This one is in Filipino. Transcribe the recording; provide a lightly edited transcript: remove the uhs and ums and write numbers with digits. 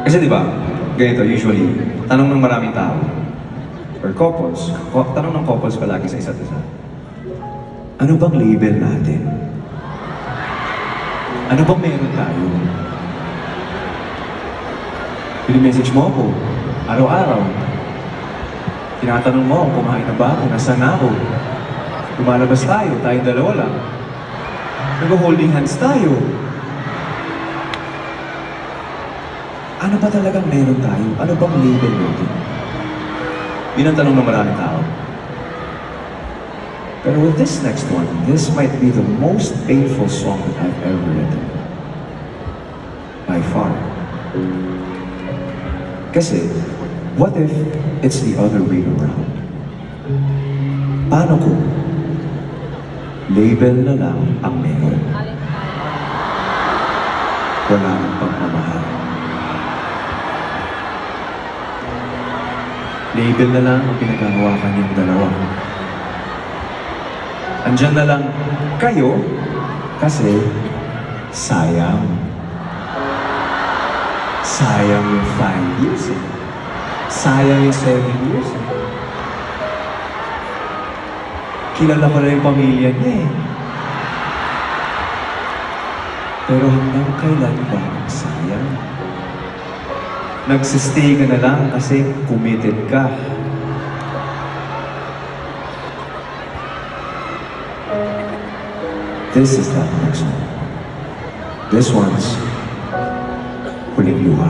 Kasi di ba, ganito usually, tanong ng maraming tao, or couples, tanong ng couples palagi sa isa't isa, ano bang label natin? Ano bang meron tayo? Pini-message mo ako, araw-araw. Tinatanong mo ako, kumain na ba ako, nasaan na ako? Lumalabas tayo, tayong dalawa lang. Nag-holding hands tayo. Ano ba talagang meron tayo? Ano bang label natin? Yun ang tanong ng maraming tao. Pero with this next one, this might be the most painful song that I've ever written. By far. Kasi, what if it's the other way around? Paano kung label na lang ang meron? Wala ang pagmamahal. Label na lang ang pinaghahawakan yung dalawa. Andyan na lang kayo kasi sayang. Sayang yung 5 years eh. Sayang yung 7 years eh. Kilala ko na yung pamilya niya eh. Pero hanggang kailan ba sayang? Nagsistay ka na lang kasi committed ka. This is that next one. This one's Huling Luha.